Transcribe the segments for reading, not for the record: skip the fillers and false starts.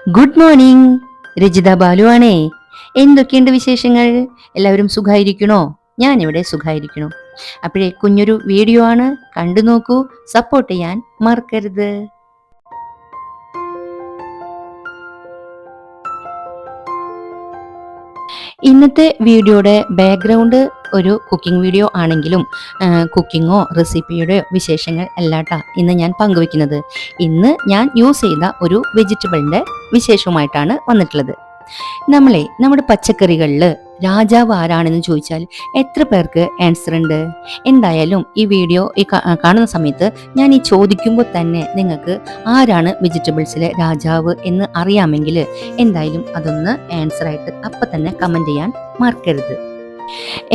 Good morning. Rajitha Balu ആണേ. എന്തൊക്കെയുണ്ട് വിശേഷങ്ങൾ? എല്ലാവരും സുഖായിരിക്കണോ? ഞാനിവിടെ സുഖായിരിക്കണു. അപ്പോഴേ കുഞ്ഞൊരു വീഡിയോ ആണ്, കണ്ടു നോക്കൂ, സപ്പോർട്ട് ചെയ്യാൻ മറക്കരുത്. ഇന്നത്തെ വീഡിയോയുടെ ബാക്ക്ഗ്രൗണ്ട് ഒരു കുക്കിംഗ് വീഡിയോ ആണെങ്കിലും കുക്കിങ്ങോ റെസിപ്പിയുടെ വിശേഷങ്ങൾ അല്ലാട്ടാ ഇന്ന് ഞാൻ പങ്കുവെക്കുന്നത്. ഇന്ന് ഞാൻ യൂസ് ചെയ്ത ഒരു വെജിറ്റബിളിന്റെ വിശേഷവുമായിട്ടാണ് വന്നിട്ടുള്ളത്. നമ്മുടെ പച്ചക്കറികളിൽ രാജാവ് ആരാണെന്ന് ചോദിച്ചാൽ എത്ര പേർക്ക് ആൻസർ ഉണ്ട്? എന്തായാലും ഈ വീഡിയോ കാണുന്ന സമയത്ത് ഞാൻ ഈ ചോദിക്കുമ്പോൾ തന്നെ നിങ്ങൾക്ക് ആരാണ് വെജിറ്റബിൾസിലെ രാജാവ് എന്ന് അറിയാമെങ്കിൽ എന്തായാലും അതൊന്ന് ആൻസർ ആയിട്ട് അപ്പം തന്നെ കമന്റ് ചെയ്യാൻ മറക്കരുത്.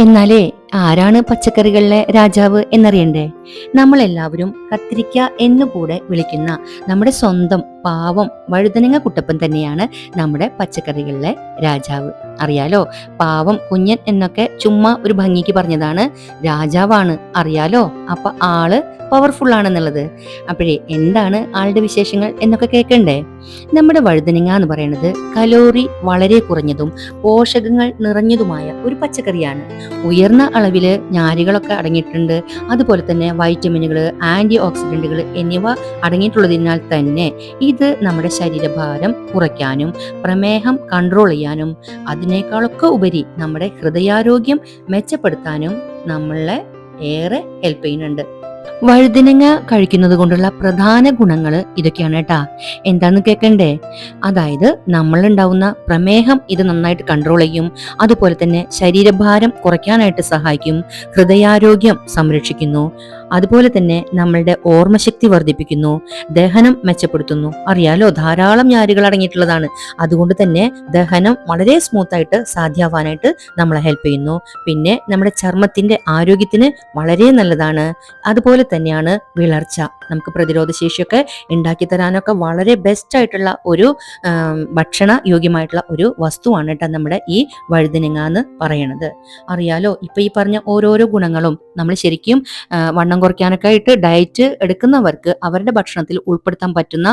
എന്നാലേ ആരാണ് പച്ചക്കറികളിലെ രാജാവ് എന്നറിയണ്ടേ? നമ്മളെല്ലാവരും കത്തിരിക്ക എന്നുകൂടെ വിളിക്കുന്ന നമ്മുടെ സ്വന്തം പാവം വഴുതനങ്ങ കുട്ടപ്പൻ തന്നെയാണ് നമ്മുടെ പച്ചക്കറികളിലെ രാജാവ്. അറിയാലോ, പാവം കുഞ്ഞൻ എന്നൊക്കെ ചുമ്മാ ഒരു ഭംഗിക്ക് പറഞ്ഞതാണ്. രാജാവാണ്, അറിയാലോ. അപ്പൊ ആള് പവർഫുൾ ആണെന്നുള്ളത്. അപ്പോഴേ എന്താണ് ആളുടെ വിശേഷങ്ങൾ എന്നൊക്കെ കേൾക്കണ്ടേ? നമ്മുടെ വഴുതനങ്ങ എന്ന് പറയുന്നത് കലോറി വളരെ കുറഞ്ഞതും പോഷകങ്ങൾ നിറഞ്ഞതുമായ ഒരു പച്ചക്കറിയാണ്. ഉയർന്ന അളവില് നാരുകളൊക്കെ അടങ്ങിയിട്ടുണ്ട്. അതുപോലെ തന്നെ വൈറ്റമിനുകൾ, ആന്റി ഓക്സിഡന്റുകൾ എന്നിവ അടങ്ങിയിട്ടുള്ളതിനാൽ തന്നെ ഇത് നമ്മുടെ ശരീരഭാരം കുറയ്ക്കാനും പ്രമേഹം കൺട്രോൾ ചെയ്യാനും അതിനേക്കാളൊക്കെ ഉപരി നമ്മുടെ ഹൃദയാരോഗ്യം മെച്ചപ്പെടുത്താനും നമ്മളെ ഏറെ ഹെൽപ്പ് ചെയ്യുന്നുണ്ട്. വഴുതനങ്ങ കഴിക്കുന്നത് കൊണ്ടുള്ള പ്രധാന ഗുണങ്ങൾ ഇതൊക്കെയാണ് കേട്ടാ. എന്താന്ന് കേൾക്കണ്ടേ? അതായത് നമ്മളുണ്ടാവുന്ന പ്രമേഹം ഇത് നന്നായിട്ട് കൺട്രോൾ ചെയ്യും. അതുപോലെ തന്നെ ശരീരഭാരം കുറയ്ക്കാനായിട്ട് സഹായിക്കും. ഹൃദയാരോഗ്യം സംരക്ഷിക്കുന്നു. അതുപോലെ തന്നെ നമ്മളുടെ ഓർമ്മശക്തി വർദ്ധിപ്പിക്കുന്നു. ദഹനം മെച്ചപ്പെടുത്തുന്നു. അറിയാലോ, ധാരാളം നാരുകൾ അടങ്ങിയിട്ടുള്ളതാണ്. അതുകൊണ്ട് തന്നെ ദഹനം വളരെ സ്മൂത്ത് ആയിട്ട് സാധ്യമാവാനായിട്ട് നമ്മളെ ഹെൽപ്പ് ചെയ്യുന്നു. പിന്നെ നമ്മുടെ ചർമ്മത്തിന്റെ ആരോഗ്യത്തിന് വളരെ നല്ലതാണ്. അതുപോലെ തന്നെയാണ് വിളർച്ച. നമുക്ക് പ്രതിരോധ ശേഷിയൊക്കെ ഉണ്ടാക്കി തരാനൊക്കെ വളരെ ബെസ്റ്റ് ആയിട്ടുള്ള ഒരു ഭക്ഷണ യോഗ്യമായിട്ടുള്ള ഒരു വസ്തുവാണ് കേട്ടോ നമ്മുടെ ഈ വഴുതനങ്ങ എന്ന് പറയണത്. അറിയാലോ, ഇപ്പൊ ഈ പറഞ്ഞ ഓരോരോ ഗുണങ്ങളും നമ്മൾ ശരിക്കും വണ്ണം കുറയ്ക്കാനൊക്കെ ആയിട്ട് ഡയറ്റ് എടുക്കുന്നവർക്ക് അവരുടെ ഭക്ഷണത്തിൽ ഉൾപ്പെടുത്താൻ പറ്റുന്ന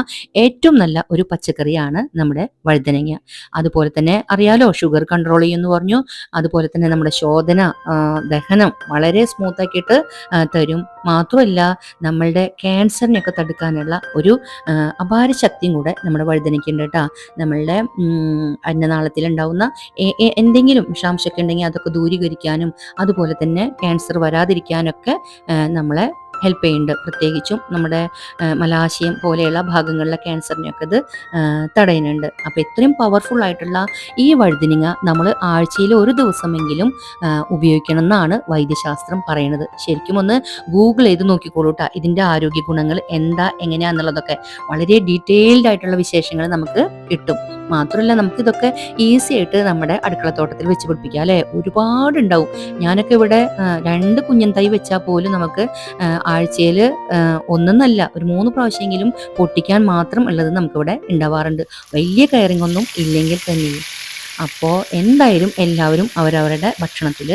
ഏറ്റവും നല്ല ഒരു പച്ചക്കറിയാണ് നമ്മുടെ വഴുതനങ്ങ. അതുപോലെ തന്നെ അറിയാലോ, ഷുഗർ കൺട്രോൾ ചെയ്യുമെന്ന് പറഞ്ഞു. അതുപോലെ തന്നെ നമ്മുടെ ശോധന, ദഹനം വളരെ സ്മൂത്ത് ആക്കിയിട്ട് തരും. മാത്രമല്ല നമ്മളുടെ ക്യാൻസറിനെയൊക്കെ തടുക്കാനുള്ള ഒരു അപാര ശക്തിയും കൂടെ നമ്മുടെ വഴുതനയ്ക്കുണ്ട് കേട്ടോ. നമ്മളുടെ അന്നനാളത്തിൽ ഉണ്ടാവുന്ന എന്തെങ്കിലും വിഷാംശമൊക്കെ ഉണ്ടെങ്കിൽ അതൊക്കെ ദൂരീകരിക്കാനും അതുപോലെ തന്നെ ക്യാൻസർ വരാതിരിക്കാനൊക്കെ നമ്മളെ ഹെൽപ്പ് ചെയ്യുന്നുണ്ട്. പ്രത്യേകിച്ചും നമ്മുടെ മലാശയം പോലെയുള്ള ഭാഗങ്ങളിലെ ക്യാൻസറിനെയൊക്കെ ഇത് തടയുന്നുണ്ട്. അപ്പൊ ഇത്രയും പവർഫുൾ ആയിട്ടുള്ള ഈ വഴുതനങ്ങ നമ്മൾ ആഴ്ചയിൽ ഒരു ദിവസമെങ്കിലും ഉപയോഗിക്കണം എന്നാണ് വൈദ്യശാസ്ത്രം പറയുന്നത്. ശരിക്കും ഒന്ന് ഗൂഗിൾ ചെയ്ത് നോക്കിക്കോളൂ കേട്ടോ. ഇതിന്റെ ആരോഗ്യ ഗുണങ്ങൾ എന്താ എങ്ങനെയാന്നുള്ളതൊക്കെ വളരെ ഡീറ്റെയിൽഡ് ആയിട്ടുള്ള വിശേഷങ്ങൾ നമുക്ക് കിട്ടും. മാത്രമല്ല നമുക്ക് ഇതൊക്കെ ഈസി ആയിട്ട് നമ്മുടെ അടുക്കളത്തോട്ടത്തിൽ വെച്ച് പിടിപ്പിക്കാം അല്ലെ. ഒരുപാടുണ്ടാവും. ഞാനൊക്കെ ഇവിടെ 2 കുഞ്ഞൻ തൈ വെച്ചാൽ പോലും നമുക്ക് ആഴ്ചയിൽ ഒന്നല്ല ഒരു 3 പ്രാവശ്യമെങ്കിലും പൊട്ടിക്കാൻ മാത്രം ഉള്ളത് നമുക്കിവിടെ ഉണ്ടാവാറുണ്ട്. വലിയ കെയറിംഗ് ഒന്നും ഇല്ലെങ്കിൽ തന്നെയും. അപ്പോൾ എന്തായാലും എല്ലാവരും അവരവരുടെ ഭക്ഷണത്തിൽ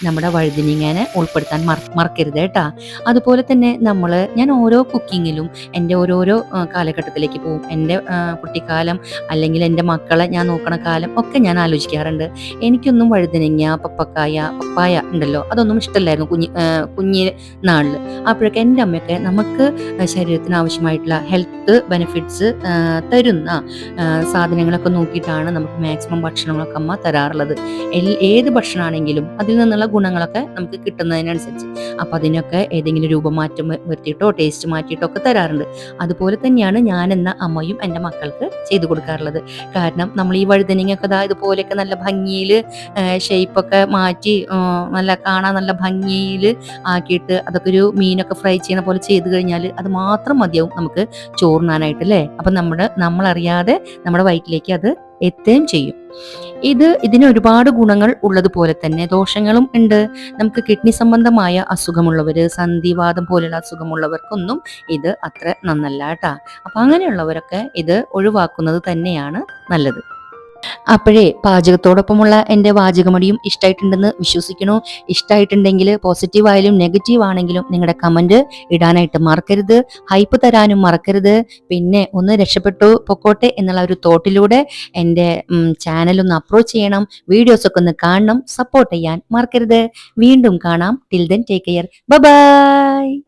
നമ്മുടെ വഴുതനങ്ങനെ ഉൾപ്പെടുത്താൻ മറക്കരുത് കേട്ടാ. അതുപോലെ തന്നെ ഞാൻ ഓരോ കുക്കിങ്ങിലും എൻ്റെ ഓരോരോ കാലഘട്ടത്തിലേക്ക് പോകും. എൻ്റെ കുട്ടിക്കാലം അല്ലെങ്കിൽ എൻ്റെ മക്കളെ ഞാൻ നോക്കണ കാലം ഒക്കെ ഞാൻ ആലോചിക്കാറുണ്ട്. എനിക്കൊന്നും വഴുതനങ്ങ, പപ്പായ ഉണ്ടല്ലോ, അതൊന്നും ഇഷ്ടമല്ലായിരുന്നു കുഞ്ഞ് നാളിൽ. അപ്പോഴൊക്കെ എൻ്റെ അമ്മയൊക്കെ നമുക്ക് ശരീരത്തിന് ആവശ്യമായിട്ടുള്ള ഹെൽത്ത് ബെനിഫിറ്റ്സ് തരുന്ന സാധനങ്ങളൊക്കെ നോക്കിയിട്ടാണ് നമുക്ക് മാക്സിമം ഭക്ഷണങ്ങളൊക്കെ അമ്മ തരാറുള്ളത്. ഏത് ഭക്ഷണമാണെങ്കിലും അതിൽ നിന്നുള്ള ഗുണങ്ങളൊക്കെ നമുക്ക് കിട്ടുന്നതിനനുസരിച്ച് അപ്പൊ അതിനൊക്കെ ഏതെങ്കിലും രൂപമാറ്റം വരുത്തിയിട്ടോ ടേസ്റ്റ് മാറ്റിയിട്ടോ ഒക്കെ തരാറുണ്ട്. അതുപോലെ തന്നെയാണ് ഞാൻ എന്ന അമ്മയും എൻ്റെ മക്കൾക്ക് ചെയ്തു കൊടുക്കാറുള്ളത്. കാരണം നമ്മൾ ഈ വഴുതനങ്ങയൊക്കെ ഇതുപോലെയൊക്കെ നല്ല ഭംഗിയിൽ ഷേപ്പൊക്കെ മാറ്റി കാണാൻ നല്ല ഭംഗിയിൽ ആക്കിയിട്ട് അതൊക്കെ ഒരു മീനൊക്കെ ഫ്രൈ ചെയ്യുന്ന പോലെ ചെയ്ത് കഴിഞ്ഞാൽ അത് മാത്രം മതിയാവും നമുക്ക് ചോറിനാനായിട്ട് അല്ലേ. അപ്പൊ നമ്മളറിയാതെ നമ്മുടെ വയറ്റിലേക്ക് അത് എത്തുകയും ചെയ്യും. ഇതിന് ഒരുപാട് ഗുണങ്ങൾ ഉള്ളതുപോലെ തന്നെ ദോഷങ്ങളും ഉണ്ട്. നമുക്ക് കിഡ്നി സംബന്ധമായ അസുഖമുള്ളവര്, സന്ധിവാതം പോലുള്ള അസുഖമുള്ളവർക്കൊന്നും ഇത് അത്ര നന്നല്ല കേട്ടാ. അപ്പൊ അങ്ങനെയുള്ളവരൊക്കെ ഇത് ഒഴിവാക്കുന്നത് തന്നെയാണ് നല്ലത്. അപ്പോഴേ പാചകത്തോടൊപ്പമുള്ള എൻ്റെ വാചകമടിയും ഇഷ്ടമായിട്ടുണ്ടെന്ന് വിശ്വസിക്കണു. ഇഷ്ടമായിട്ടുണ്ടെങ്കിൽ പോസിറ്റീവ് ആയാലും നെഗറ്റീവ് ആണെങ്കിലും നിങ്ങളുടെ കമന്റ് ഇടാനായിട്ട് മറക്കരുത്. ഹൈപ്പ് തരാനും മറക്കരുത്. പിന്നെ ഒന്ന് രക്ഷപ്പെട്ടു പൊക്കോട്ടെ എന്നുള്ള ഒരു തോട്ടിലൂടെ എൻ്റെ ചാനൽ ഒന്ന് അപ്രോച്ച് ചെയ്യണം. വീഡിയോസ് ഒക്കെ ഒന്ന് കാണണം. സപ്പോർട്ട് ചെയ്യാൻ മറക്കരുത്. വീണ്ടും കാണാം. Till then take care. By.